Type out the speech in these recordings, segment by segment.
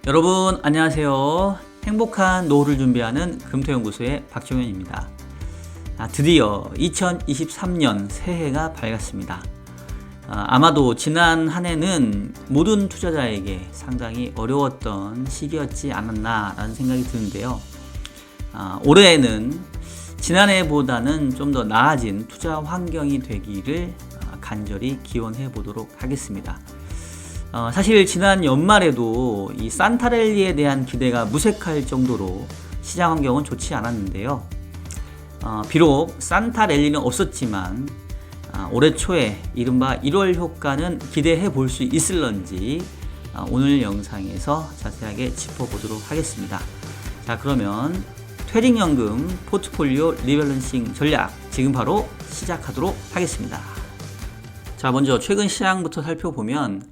여러분 안녕하세요. 행복한 노후를 준비하는 금토연구소의 박정현입니다. 드디어 2023년 새해가 밝았습니다. 아마도 지난 한 해는 모든 투자자에게 상당히 어려웠던 시기였지 않았나 라는 생각이 드는데요. 올해에는 지난해보다는 좀 더 나아진 투자 환경이 되기를 간절히 기원해 보도록 하겠습니다. 사실 지난 연말에도 이 산타랠리에 대한 기대가 무색할 정도로 시장 환경은 좋지 않았는데요. 비록 산타랠리는 없었지만 올해 초에 이른바 1월 효과는 기대해 볼 수 있을런지 오늘 영상에서 자세하게 짚어보도록 하겠습니다. 자, 그러면 퇴직연금 포트폴리오 리밸런싱 전략 지금 바로 시작하도록 하겠습니다. 자, 먼저 최근 시장부터 살펴보면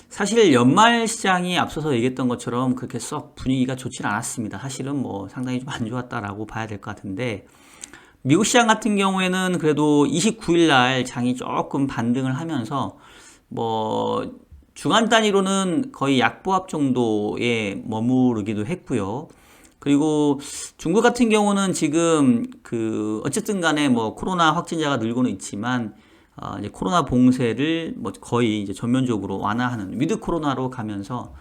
사실 연말 시장이 앞서서 얘기했던 것처럼 그렇게 썩 분위기가 좋진 않았습니다. 사실은 뭐 상당히 좀 안 좋았다라고 봐야 될 것 같은데, 미국 시장 같은 경우에는 그래도 29일 날 장이 조금 반등을 하면서 뭐 주간 단위로는 거의 약보합 정도에 머무르기도 했고요. 그리고 중국 같은 경우는 지금 어쨌든 간에 뭐 코로나 확진자가 늘고는 있지만 이제 코로나 봉쇄를 뭐 거의 이제 전면적으로 완화하는 위드 코로나로 가면서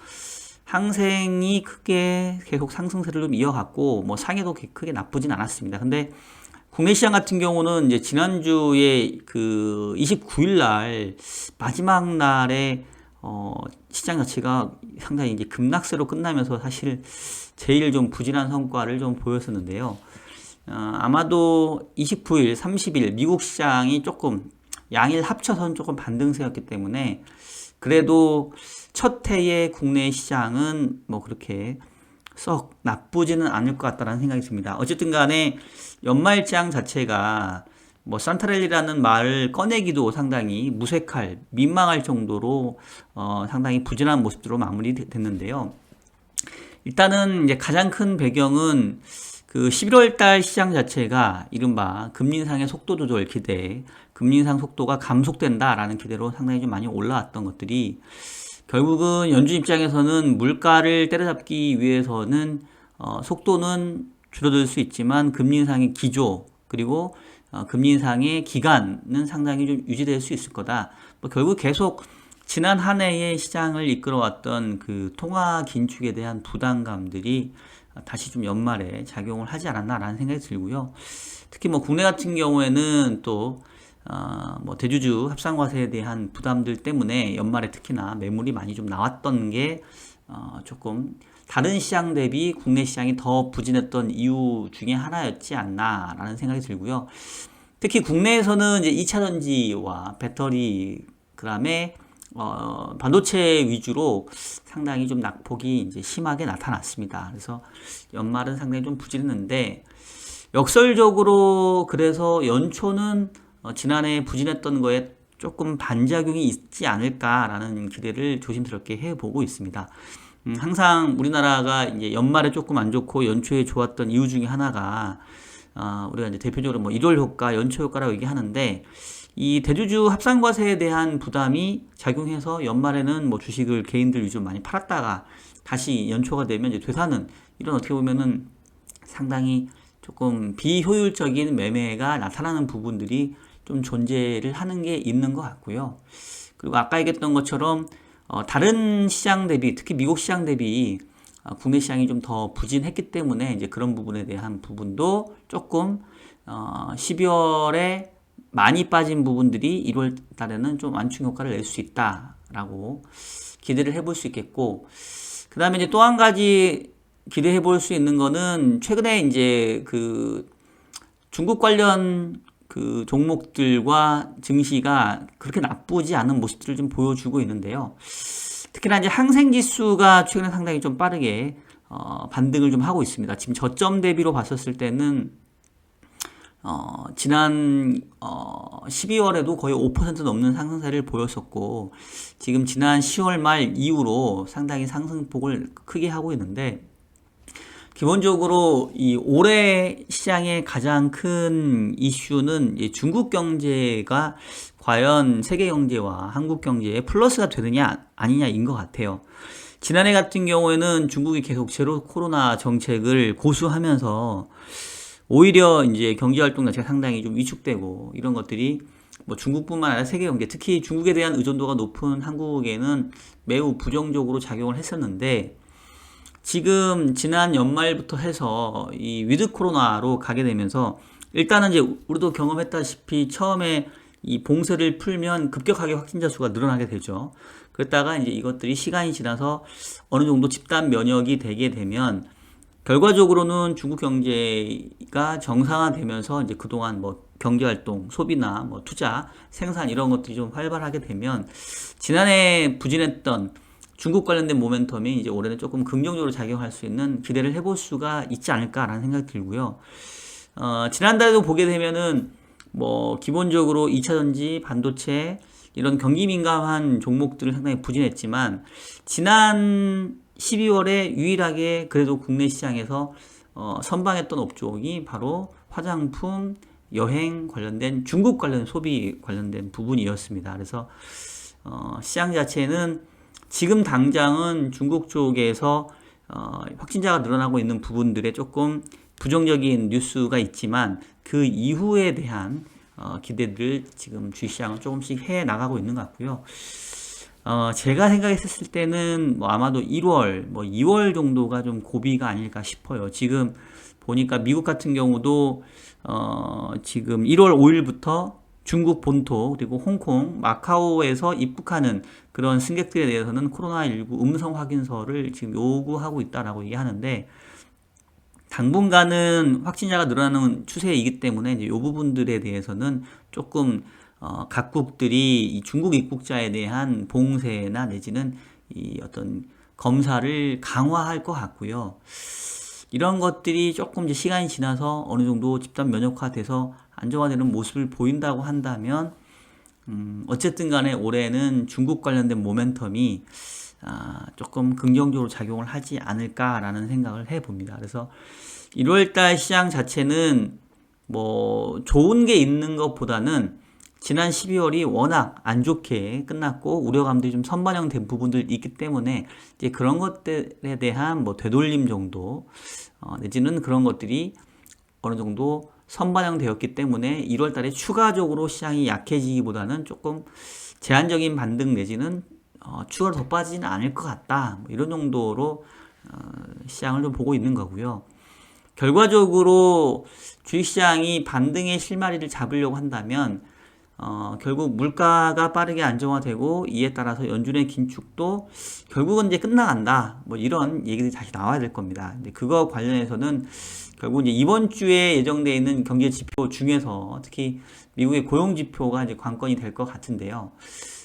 항생이 크게 계속 상승세를 좀 이어갔고, 뭐 상해도 크게 나쁘진 않았습니다. 근데 국내 시장 같은 경우는 이제 지난주에 29일 날 마지막 날에 시장 자체가 상당히 이제 급락세로 끝나면서 사실 제일 좀 부진한 성과를 좀 보였었는데요. 아마도 29일, 30일 미국 시장이 조금 양일 합쳐서는 조금 반등세였기 때문에 그래도 첫 해의 국내 시장은 뭐 그렇게 썩 나쁘지는 않을 것 같다는 생각이 듭니다. 어쨌든 간에 연말장 자체가 뭐 산타랠리라는 말을 꺼내기도 상당히 무색할, 민망할 정도로 상당히 부진한 모습으로 마무리됐는데요. 일단은 이제 가장 큰 배경은 11월 달 시장 자체가 이른바 금리 인상의 속도 조절 기대, 금리 인상 속도가 감속된다라는 기대로 상당히 좀 많이 올라왔던 것들이 결국은 연준 입장에서는 물가를 때려잡기 위해서는 속도는 줄어들 수 있지만 금리 인상의 기조 그리고 금리 인상의 기간은 상당히 좀 유지될 수 있을 거다. 뭐 결국 계속 지난 한 해의 시장을 이끌어왔던 통화 긴축에 대한 부담감들이 다시 좀 연말에 작용을 하지 않았나라는 생각이 들고요. 특히 뭐 국내 같은 경우에는 또 뭐 대주주 합산과세에 대한 부담들 때문에 연말에 특히나 매물이 많이 좀 나왔던 게 조금 다른 시장 대비 국내 시장이 더 부진했던 이유 중에 하나였지 않나라는 생각이 들고요. 특히 국내에서는 이제 2차 전지와 배터리, 그다음에 반도체 위주로 상당히 좀 낙폭이 이제 심하게 나타났습니다. 그래서 연말은 상당히 좀 부진했는데, 역설적으로 그래서 연초는 지난해 부진했던 거에 조금 반작용이 있지 않을까라는 기대를 조심스럽게 해보고 있습니다. 항상 우리나라가 이제 연말에 조금 안 좋고 연초에 좋았던 이유 중에 하나가 우리가 이제 대표적으로 뭐 1월 효과, 연초 효과라고 얘기하는데, 이 대주주 합산과세에 대한 부담이 작용해서 연말에는 뭐 주식을 개인들 위주로 많이 팔았다가 다시 연초가 되면 이제 되사는, 이런 어떻게 보면은 상당히 조금 비효율적인 매매가 나타나는 부분들이 좀 존재를 하는 게 있는 것 같고요. 그리고 아까 얘기했던 것처럼 다른 시장 대비, 특히 미국 시장 대비 국내 시장이 좀 더 부진했기 때문에 이제 그런 부분에 대한 부분도 조금 12월에 많이 빠진 부분들이 1월 달에는 좀 완충 효과를 낼 수 있다라고 기대를 해볼 수 있겠고, 그 다음에 이제 또 한 가지 기대해 볼 수 있는 거는 최근에 이제 중국 관련 종목들과 증시가 그렇게 나쁘지 않은 모습들을 좀 보여주고 있는데요. 특히나 이제 항생지수가 최근에 상당히 좀 빠르게 반등을 좀 하고 있습니다. 지금 저점 대비로 봤었을 때는 지난 12월에도 거의 5% 넘는 상승세를 보였었고, 지금 지난 10월 말 이후로 상당히 상승폭을 크게 하고 있는데, 기본적으로 이 올해 시장의 가장 큰 이슈는 중국 경제가 과연 세계 경제와 한국 경제에 플러스가 되느냐 아니냐인 것 같아요. 지난해 같은 경우에는 중국이 계속 제로 코로나 정책을 고수하면서 오히려 이제 경제 활동 자체가 상당히 좀 위축되고 이런 것들이 뭐 중국뿐만 아니라 세계 경제, 특히 중국에 대한 의존도가 높은 한국에는 매우 부정적으로 작용을 했었는데 지금 지난 연말부터 해서 이 위드 코로나로 가게 되면서 일단은 이제 우리도 경험했다시피 처음에 이 봉쇄를 풀면 급격하게 확진자 수가 늘어나게 되죠. 그랬다가 이제 이것들이 시간이 지나서 어느 정도 집단 면역이 되게 되면 결과적으로는 중국 경제가 정상화되면서 이제 그동안 뭐 경제 활동, 소비나 뭐 투자, 생산 이런 것들이 좀 활발하게 되면 지난해 부진했던 중국 관련된 모멘텀이 이제 올해는 조금 긍정적으로 작용할 수 있는 기대를 해볼 수가 있지 않을까라는 생각이 들고요. 지난달에도 보게 되면은 뭐 기본적으로 2차전지, 반도체 이런 경기 민감한 종목들을 상당히 부진했지만 지난 12월에 유일하게 그래도 국내 시장에서 선방했던 업종이 바로 화장품, 여행 관련된 중국 관련 소비 관련된 부분이었습니다. 그래서 시장 자체는 지금 당장은 중국 쪽에서 확진자가 늘어나고 있는 부분들에 조금 부정적인 뉴스가 있지만 그 이후에 대한 기대들을 지금 주식시장은 조금씩 해 나가고 있는 것 같고요. 제가 생각했을 때는 뭐 아마도 1월, 뭐 2월 정도가 좀 고비가 아닐까 싶어요. 지금 보니까 미국 같은 경우도 지금 1월 5일부터 중국 본토 그리고 홍콩, 마카오에서 입국하는 그런 승객들에 대해서는 코로나19 음성 확인서를 지금 요구하고 있다라고 얘기하는데 당분간은 확진자가 늘어나는 추세이기 때문에 이제 이 부분들에 대해서는 조금 각국들이 이 중국 입국자에 대한 봉쇄나 내지는 이 어떤 검사를 강화할 것 같고요. 이런 것들이 조금 이제 시간이 지나서 어느 정도 집단 면역화돼서 안정화되는 모습을 보인다고 한다면 어쨌든 간에 올해는 중국 관련된 모멘텀이 조금 긍정적으로 작용을 하지 않을까라는 생각을 해봅니다. 그래서 1월달 시장 자체는 뭐 좋은 게 있는 것보다는 지난 12월이 워낙 안 좋게 끝났고 우려감들이 좀 선반영된 부분들이 있기 때문에 이제 그런 것들에 대한 뭐 되돌림 정도 내지는 그런 것들이 어느 정도 선반영되었기 때문에 1월 달에 추가적으로 시장이 약해지기보다는 조금 제한적인 반등 내지는 추가로 더 빠지지는 않을 것 같다. 뭐 이런 정도로 시장을 좀 보고 있는 거고요. 결과적으로 주식시장이 반등의 실마리를 잡으려고 한다면 결국 물가가 빠르게 안정화되고 이에 따라서 연준의 긴축도 결국은 이제 끝나간다. 뭐 이런 얘기들이 다시 나와야 될 겁니다. 근데 그거 관련해서는 결국 이제 이번 주에 예정되어 있는 경제 지표 중에서 특히 미국의 고용 지표가 이제 관건이 될 것 같은데요.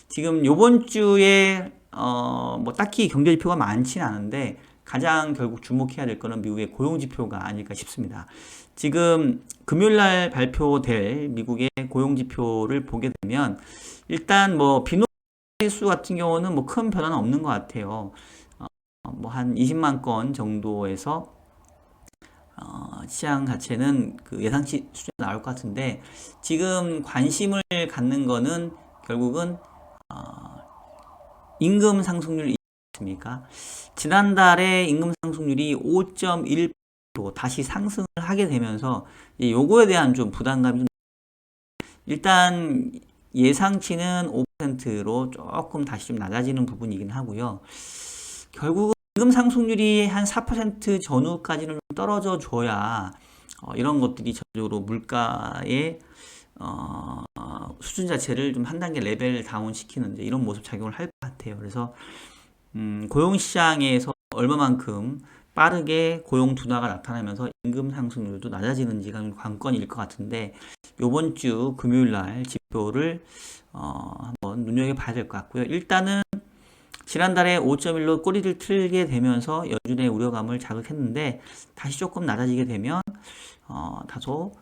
지금 이번 주에 뭐 딱히 경제 지표가 많지는 않은데 가장 결국 주목해야 될 거는 미국의 고용 지표가 아닐까 싶습니다. 지금 금요일날 발표될 미국의 고용 지표를 보게 되면 일단 뭐 비노기수 같은 경우는 뭐 큰 변화는 없는 것 같아요. 뭐 한 20만 건 정도에서 시장 자체는 그 예상치 수준이 나올 것 같은데 지금 관심을 갖는 거는 결국은 임금 상승률이 있습니까? 지난달에 임금 상승률이 5.1% 다시 상승을 하게 되면서 요거에 대한 좀 부담감이 좀 일단 예상치는 5%로 조금 다시 좀 낮아지는 부분이긴 하고요. 결국은 임금 상승률이 한 4% 전후까지는 떨어져 줘야 이런 것들이 전적으로 물가의 수준 자체를 좀 한 단계 레벨 다운 시키는 이런 모습 작용을 할 것 같아요. 그래서 고용시장에서 얼마만큼 빠르게 고용 둔화가 나타나면서 임금 상승률도 낮아지는지가 관건일 것 같은데 이번 주 금요일 날 지표를 한번 눈여겨봐야 될 것 같고요. 일단은 지난달에 5.1로 꼬리를 틀게 되면서 연준의 우려감을 자극했는데 다시 조금 낮아지게 되면 다소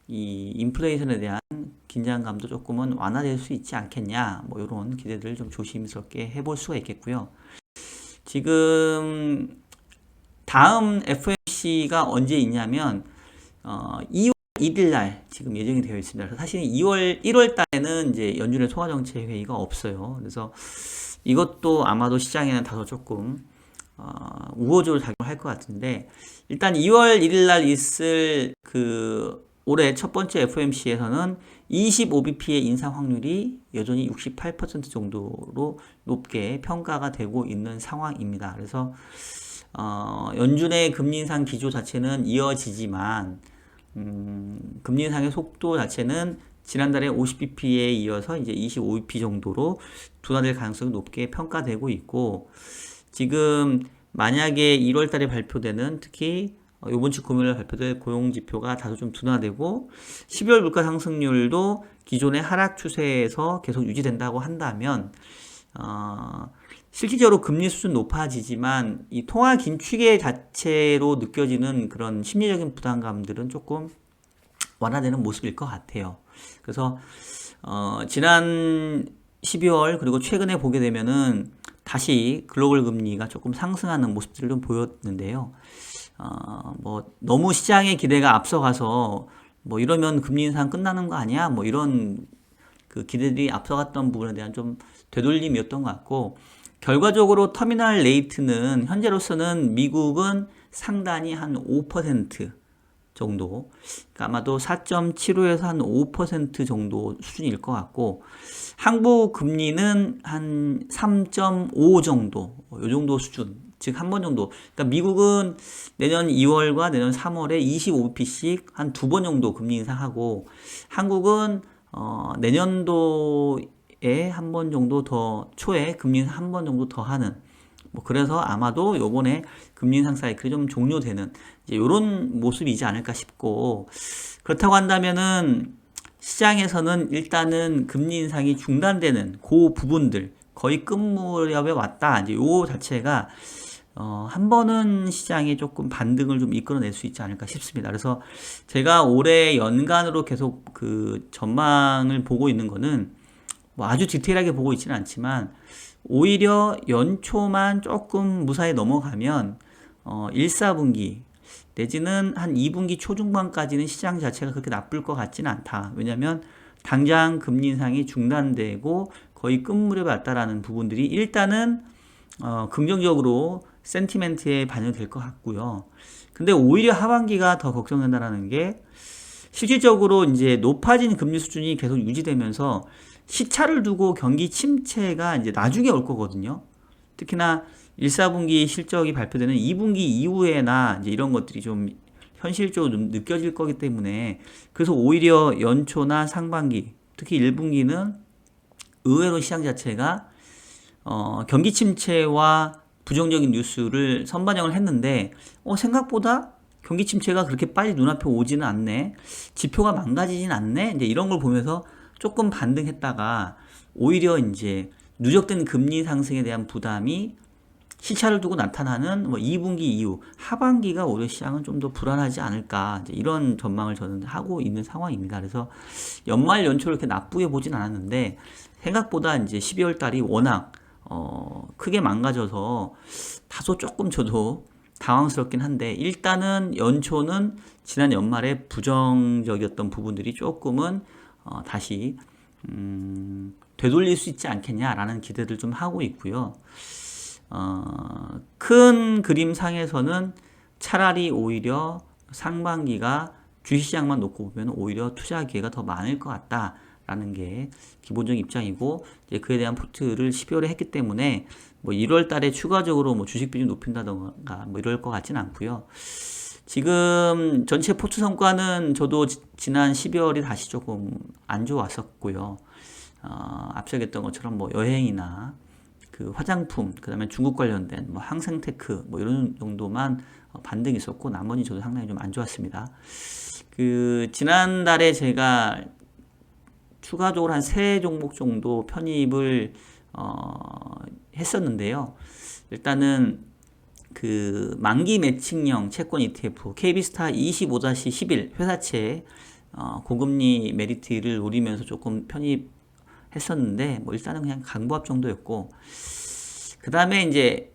이 인플레이션에 대한 긴장감도 조금은 완화될 수 있지 않겠냐 뭐 이런 기대들을 좀 조심스럽게 해볼 수가 있겠고요. 지금 다음 FOMC가 언제 있냐면 2월 1일 날 지금 예정이 되어 있습니다. 그래서 사실 1월 달에는 이제 연준의 통화정책 회의가 없어요. 그래서 이것도 아마도 시장에는 다소 조금 우호적으로 작용할 것 같은데, 일단 2월 1일 날 있을 올해 첫 번째 FOMC에서는 25bp의 인상 확률이 여전히 68% 정도로 높게 평가가 되고 있는 상황입니다. 그래서 연준의 금리 인상 기조 자체는 이어지지만 금리 인상의 속도 자체는 지난달에 50bp에 이어서 이제 25bp 정도로 둔화될 가능성이 높게 평가되고 있고, 지금 만약에 1월 달에 발표되는, 특히 이번 주 금요일에 발표될 고용 지표가 다소 좀 둔화되고 12월 물가 상승률도 기존의 하락 추세에서 계속 유지된다고 한다면 실질적으로 금리 수준 높아지지만 이 통화 긴축의 자체로 느껴지는 그런 심리적인 부담감들은 조금 완화되는 모습일 것 같아요. 그래서 지난 12월 그리고 최근에 보게 되면은 다시 글로벌 금리가 조금 상승하는 모습들을 좀 보였는데요. 뭐 너무 시장의 기대가 앞서가서 뭐 이러면 금리 인상 끝나는 거 아니야? 뭐 이런 그 기대들이 앞서갔던 부분에 대한 좀 되돌림이었던 것 같고, 결과적으로 터미널 레이트는 현재로서는 미국은 상단이 한 5% 정도, 그러니까 아마도 4.75에서 한 5% 정도 수준일 것 같고, 한국 금리는 한 3.5 정도, 요 정도 수준, 즉 한 번 정도. 그러니까 미국은 내년 2월과 내년 3월에 25bp씩 한 두 번 정도 금리 인상하고, 한국은 내년도에 한 번 정도 더, 초에 금리 인상 한 번 정도 더 하는, 뭐 그래서 아마도 요번에 금리 인상 사이클이 좀 종료되는 이제 요런 모습이지 않을까 싶고, 그렇다고 한다면은 시장에서는 일단은 금리 인상이 중단되는 그 부분들 거의 끝 무렵에 왔다, 이제 요 자체가 한 번은 시장에 조금 반등을 좀 이끌어낼 수 있지 않을까 싶습니다. 그래서 제가 올해 연간으로 계속 그 전망을 보고 있는 거는 뭐 아주 디테일하게 보고 있지는 않지만, 오히려 연초만 조금 무사히 넘어가면 1, 4분기 내지는 한 2분기 초중반까지는 시장 자체가 그렇게 나쁠 것 같지는 않다. 왜냐하면 당장 금리 인상이 중단되고 거의 끝 무렵에 왔다라는 부분들이 일단은 긍정적으로 센티멘트에 반영될 것 같고요. 근데 오히려 하반기가 더 걱정된다라는 게, 실질적으로 이제 높아진 금리 수준이 계속 유지되면서 시차를 두고 경기 침체가 이제 나중에 올 거거든요. 특히나 1, 4분기 실적이 발표되는 2분기 이후에나 이제 이런 것들이 좀 현실적으로 좀 느껴질 거기 때문에, 그래서 오히려 연초나 상반기, 특히 1분기는 의외로 시장 자체가 경기 침체와 부정적인 뉴스를 선반영을 했는데 생각보다 경기 침체가 그렇게 빨리 눈앞에 오지는 않네, 지표가 망가지진 않네, 이제 이런 걸 보면서 조금 반등했다가 오히려 이제 누적된 금리 상승에 대한 부담이 시차를 두고 나타나는 뭐 2분기 이후 하반기가 오히려 시장은 좀 더 불안하지 않을까, 이제 이런 전망을 저는 하고 있는 상황입니다. 그래서 연말 연초를 이렇게 나쁘게 보진 않았는데, 생각보다 이제 12월 달이 워낙 크게 망가져서 다소 조금 저도 당황스럽긴 한데, 일단은 연초는 지난 연말에 부정적이었던 부분들이 조금은 다시 되돌릴 수 있지 않겠냐라는 기대를 좀 하고 있고요. 큰 그림 상에서는 차라리 오히려 상반기가 주식시장만 놓고 보면 오히려 투자 기회가 더 많을 것 같다라는 게 기본적인 입장이고, 이제 그에 대한 포트를 12월에 했기 때문에 뭐 1월 달에 추가적으로 뭐 주식 비중 높인다던가 뭐 이럴 것 같진 않고요. 지금 전체 포트 성과는 저도 지난 12월이 다시 조금 안 좋았었고요. 앞서 얘기했던 것처럼 뭐 여행이나 그 화장품, 그 다음에 중국 관련된 뭐 항생테크 뭐 이런 정도만 반등이 있었고, 나머지 저도 상당히 좀 안 좋았습니다. 그 지난달에 제가 추가적으로 한 3종목 정도 편입을 했었는데요. 일단은 그 만기 매칭형 채권 ETF KB스타 25-11 회사채 고금리 메리트를 노리면서 조금 편입했었는데, 뭐 일단은 그냥 강보합 정도였고, 그 다음에 이제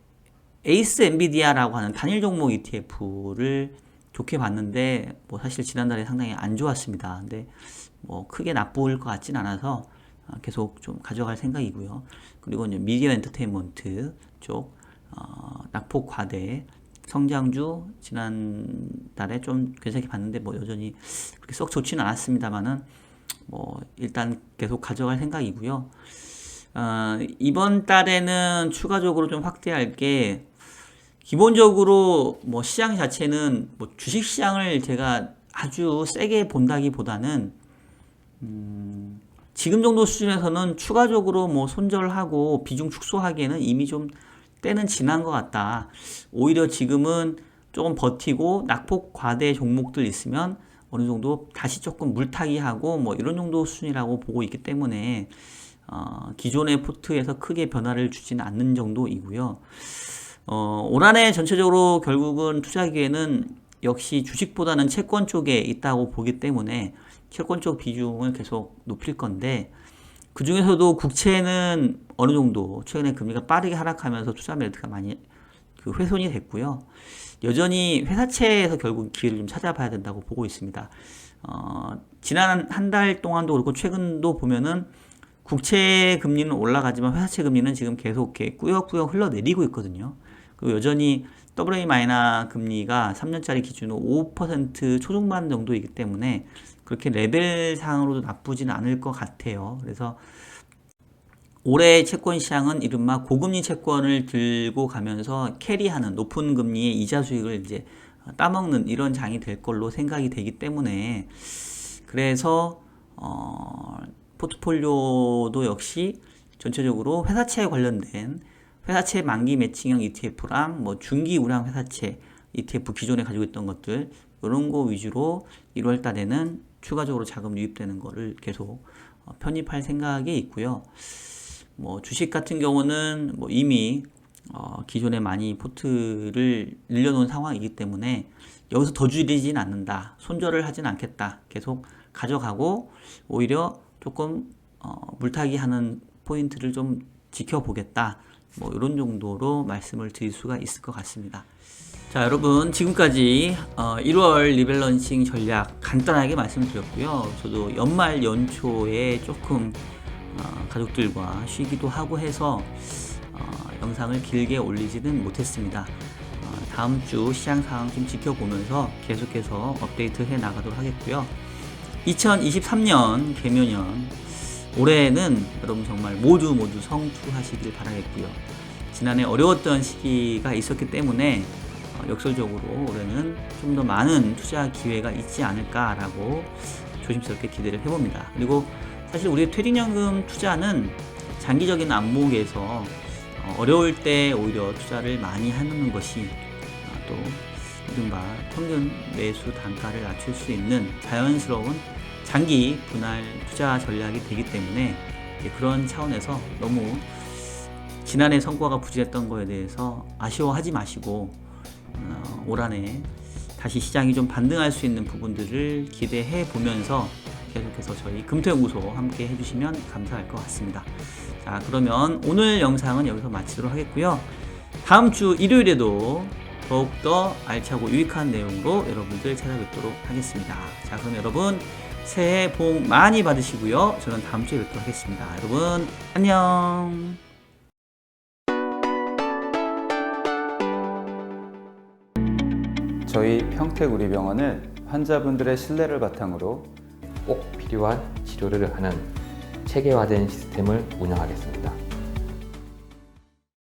에이스 엔비디아라고 하는 단일 종목 ETF를 좋게 봤는데, 뭐 사실 지난달에 상당히 안 좋았습니다. 근데 뭐 크게 나쁠 것 같진 않아서 계속 좀 가져갈 생각이고요. 그리고 이제 미디어 엔터테인먼트 쪽 낙폭 과대 성장주 지난달에 좀 괜찮게 봤는데 뭐 여전히 그렇게 썩 좋지는 않았습니다만은 뭐 일단 계속 가져갈 생각이고요. 이번 달에는 추가적으로 좀 확대할 게 기본적으로 뭐 시장 자체는 뭐 주식 시장을 제가 아주 세게 본다기보다는 지금 정도 수준에서는 추가적으로 뭐 손절하고 비중 축소하기에는 이미 좀 때는 지난 것 같다. 오히려 지금은 조금 버티고 낙폭 과대 종목들 있으면 어느 정도 다시 조금 물타기 하고 뭐 이런 정도 수준이라고 보고 있기 때문에 기존의 포트에서 크게 변화를 주지는 않는 정도이고요. 올 한해 전체적으로 결국은 투자 기회는 역시 주식보다는 채권 쪽에 있다고 보기 때문에 채권 쪽 비중을 계속 높일 건데 그 중에서도 국채는 어느 정도 최근에 금리가 빠르게 하락하면서 투자 메리트가 많이 훼손이 됐고요. 여전히 회사채에서 결국 기회를 좀 찾아봐야 된다고 보고 있습니다. 지난 한 달 동안도 그렇고 최근도 보면은 국채 금리는 올라가지만 회사채 금리는 지금 계속 이렇게 꾸역꾸역 흘러내리고 있거든요. 그리고 여전히 AA- 금리가 3년짜리 기준으로 5% 초중반 정도이기 때문에 그렇게 레벨상으로도 나쁘지는 않을 것 같아요. 그래서 올해 채권 시장은 이른바 고금리 채권을 들고 가면서 캐리하는 높은 금리의 이자 수익을 이제 따먹는 이런 장이 될 걸로 생각이 되기 때문에 그래서 포트폴리오도 역시 전체적으로 회사채에 관련된 회사채 만기 매칭형 ETF랑 뭐 중기 우량 회사채 ETF 기존에 가지고 있던 것들 이런 거 위주로 1월 달에는 추가적으로 자금 유입되는 거를 계속 편입할 생각이 있고요. 뭐 주식 같은 경우는 뭐 이미 기존에 많이 포트를 늘려놓은 상황이기 때문에 여기서 더 줄이진 않는다. 손절을 하진 않겠다. 계속 가져가고 오히려 조금 물타기 하는 포인트를 좀 지켜보겠다. 뭐 이런 정도로 말씀을 드릴 수가 있을 것 같습니다. 자, 여러분 지금까지 1월 리밸런싱 전략 간단하게 말씀드렸고요. 저도 연말 연초에 조금 가족들과 쉬기도 하고 해서 영상을 길게 올리지는 못했습니다. 다음 주 시장 상황 좀 지켜보면서 계속해서 업데이트 해 나가도록 하겠고요. 2023년 개묘년 올해는 여러분 정말 모두 성투하시길 바라겠고요. 지난해 어려웠던 시기가 있었기 때문에 역설적으로 올해는 좀 더 많은 투자 기회가 있지 않을까라고 조심스럽게 기대를 해봅니다. 그리고 사실 우리의 퇴직연금 투자는 장기적인 안목에서 어려울 때 오히려 투자를 많이 해놓는 것이 또 이른바 평균 매수 단가를 낮출 수 있는 자연스러운 장기 분할 투자 전략이 되기 때문에 그런 차원에서 너무 지난해 성과가 부진했던 거에 대해서 아쉬워하지 마시고 올 한해 다시 시장이 좀 반등할 수 있는 부분들을 기대해 보면서 계속해서 저희 금토연구소 함께 해주시면 감사할 것 같습니다. 자, 그러면 오늘 영상은 여기서 마치도록 하겠고요. 다음 주 일요일에도 더욱더 알차고 유익한 내용으로 여러분들 찾아뵙도록 하겠습니다. 자, 그럼 여러분 새해 복 많이 받으시고요. 저는 다음 주에 뵙도록 하겠습니다. 여러분 안녕. 저희 평택우리병원은 환자분들의 신뢰를 바탕으로 꼭 필요한 치료를 하는 체계화된 시스템을 운영하겠습니다.